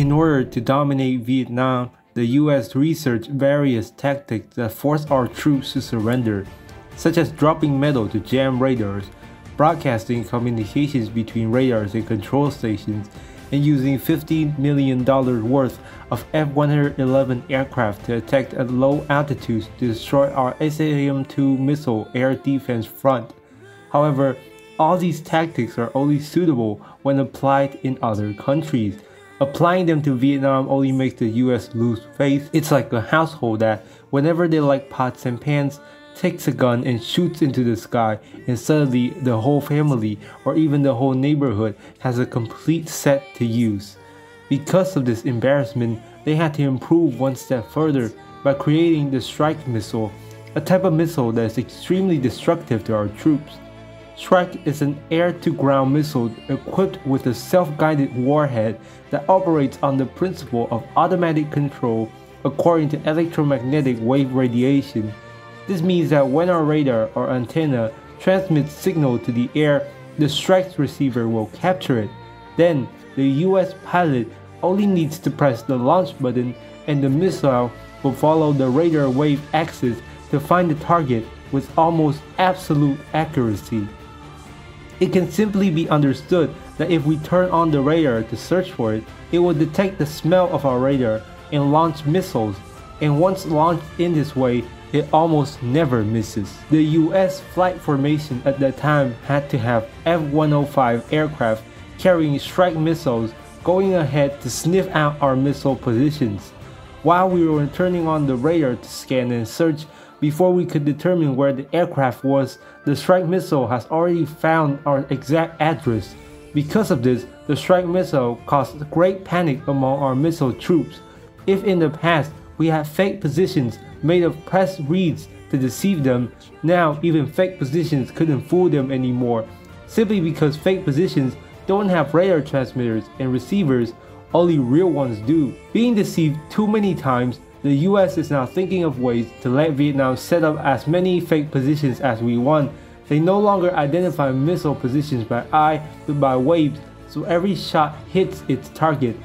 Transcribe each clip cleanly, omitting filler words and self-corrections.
In order to dominate Vietnam, the US researched various tactics that forced our troops to surrender, such as dropping metal to jam radars, broadcasting communications between radars and control stations, and using $15 million worth of F-111 aircraft to attack at low altitudes to destroy our SAM-2 missile air defense front. However, all these tactics are only suitable when applied in other countries. Applying them to Vietnam only makes the US lose faith. It's like a household that, whenever they like pots and pans, takes a gun and shoots into the sky, and suddenly the whole family or even the whole neighborhood has a complete set to use. Because of this embarrassment, they had to improve one step further by creating the strike missile, a type of missile that is extremely destructive to our troops. Strike is an air-to-ground missile equipped with a self-guided warhead that operates on the principle of automatic control according to electromagnetic wave radiation. This means that when our radar or antenna transmits signal to the air, the strike receiver will capture it. Then, the US pilot only needs to press the launch button and the missile will follow the radar wave axis to find the target with almost absolute accuracy. It can simply be understood that if we turn on the radar to search for it, it will detect the smell of our radar and launch missiles, and once launched in this way, it almost never misses. The US flight formation at that time had to have F-105 aircraft carrying strike missiles going ahead to sniff out our missile positions. While we were turning on the radar to scan and search, before we could determine where the aircraft was, the strike missile has already found our exact address. Because of this, the strike missile caused great panic among our missile troops. If in the past we had fake positions made of press reeds to deceive them, now even fake positions couldn't fool them anymore, simply because fake positions don't have radar transmitters and receivers, only real ones do. Being deceived too many times, the US is now thinking of ways to let Vietnam set up as many fake positions as we want. They no longer identify missile positions by eye but by waves, so every shot hits its target.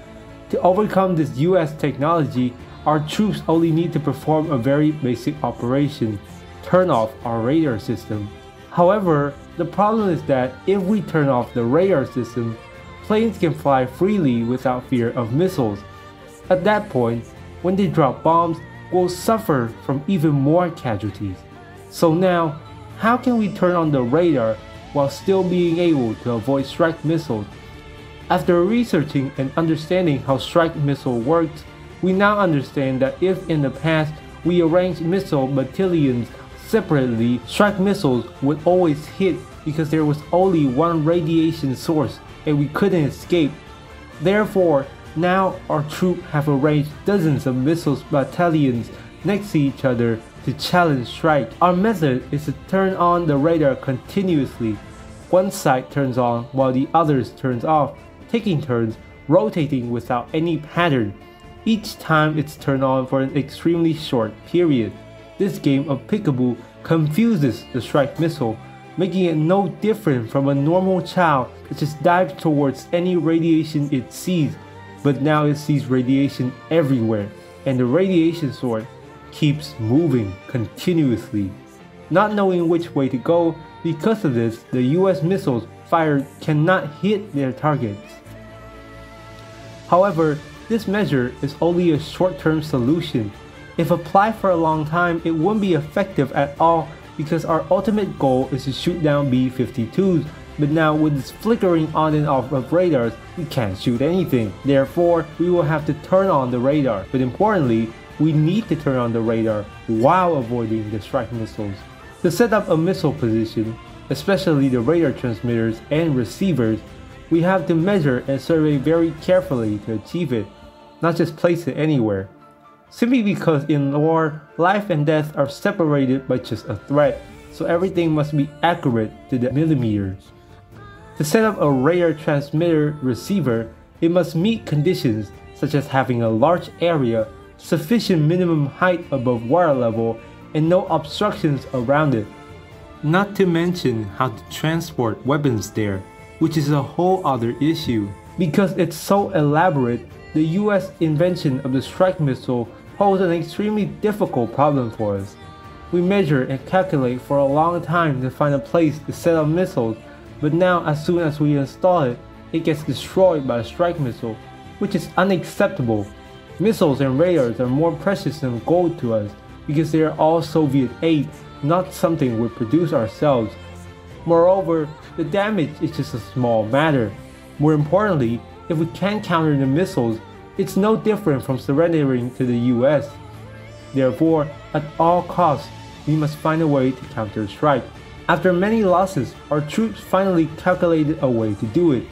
To overcome this US technology, our troops only need to perform a very basic operation: turn off our radar system. However, the problem is that if we turn off the radar system, planes can fly freely without fear of missiles. At that point, when they drop bombs, we'll suffer from even more casualties. So now, how can we turn on the radar while still being able to avoid strike missiles? After researching and understanding how strike missile works, we now understand that if in the past we arranged missile battalions separately, strike missiles would always hit because there was only one radiation source and we couldn't escape. Therefore, now our troops have arranged dozens of missiles battalions next to each other to challenge strike. Our method is to turn on the radar continuously. One side turns on while the others turns off, taking turns rotating without any pattern. Each time it's turned on for an extremely short period. This game of peekaboo confuses the strike missile, making it no different from a normal child that just dives towards any radiation it sees. But now it sees radiation everywhere, and the radiation sword keeps moving continuously. Not knowing which way to go, because of this, the US missiles fired cannot hit their targets. However, this measure is only a short-term solution. If applied for a long time, it wouldn't be effective at all because our ultimate goal is to shoot down B-52s. But now with this flickering on and off of radars, we can't shoot anything. Therefore, we will have to turn on the radar. But importantly, we need to turn on the radar while avoiding the strike missiles. To set up a missile position, especially the radar transmitters and receivers, we have to measure and survey very carefully to achieve it, not just place it anywhere. Simply because in war, life and death are separated by just a thread, so everything must be accurate to the millimeter. To set up a radar transmitter receiver, it must meet conditions such as having a large area, sufficient minimum height above water level, and no obstructions around it. Not to mention how to transport weapons there, which is a whole other issue. Because it's so elaborate, the US invention of the strike missile posed an extremely difficult problem for us. We measure and calculate for a long time to find a place to set up missiles, but now as soon as we install it, it gets destroyed by a strike missile, which is unacceptable. Missiles and radars are more precious than gold to us because they are all Soviet aid, not something we produce ourselves. Moreover, the damage is just a small matter. More importantly, if we can't counter the missiles, it's no different from surrendering to the US. Therefore, at all costs, we must find a way to counter strike. After many losses, our troops finally calculated a way to do it.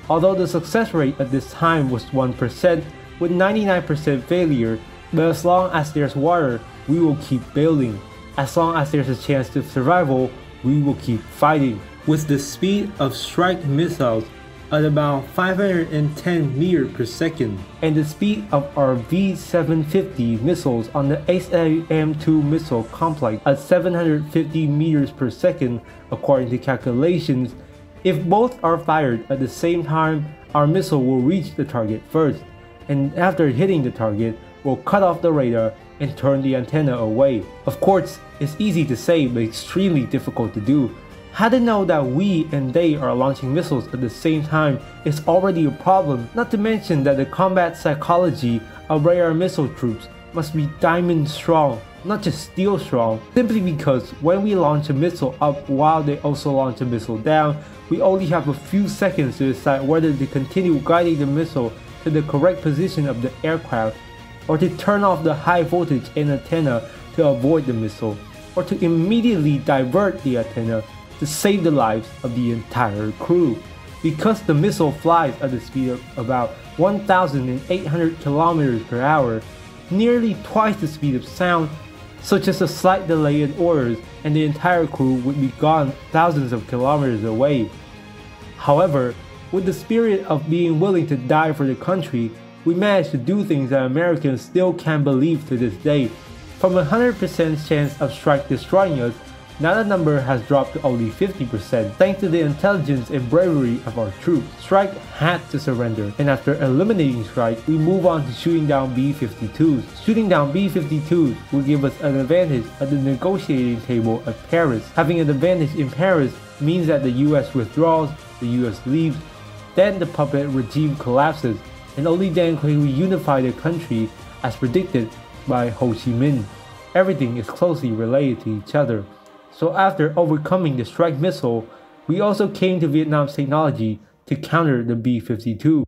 Although the success rate at this time was 1% with 99% failure, but as long as there's water, we will keep building. As long as there's a chance of survival, we will keep fighting. With the speed of strike missiles at about 510 meters per second, and the speed of our V-750 missiles on the SAM-2 missile complex at 750 meters per second, according to calculations, if both are fired at the same time, our missile will reach the target first, and after hitting the target, will cut off the radar and turn the antenna away. Of course, it's easy to say but extremely difficult to do. How to know that we and they are launching missiles at the same time is already a problem, not to mention that the combat psychology of radar missile troops must be diamond strong, not just steel strong, simply because when we launch a missile up while they also launch a missile down, we only have a few seconds to decide whether to continue guiding the missile to the correct position of the aircraft, or to turn off the high voltage antenna to avoid the missile, or to immediately divert the antenna to save the lives of the entire crew. Because the missile flies at the speed of about 1,800 kilometers per hour, nearly twice the speed of sound, so just a slight delay in orders and the entire crew would be gone thousands of kilometers away. However, with the spirit of being willing to die for the country, we managed to do things that Americans still can't believe to this day. From 100% chance of strike destroying us, now the number has dropped to only 50% thanks to the intelligence and bravery of our troops. Strike had to surrender, and after eliminating Strike, we move on to shooting down B-52s. Shooting down B-52s will give us an advantage at the negotiating table at Paris. Having an advantage in Paris means that the US withdraws, the US leaves, then the puppet regime collapses, and only then can we unify the country as predicted by Ho Chi Minh. Everything is closely related to each other. So after overcoming the strike missile, we also came to Vietnam's technology to counter the B-52.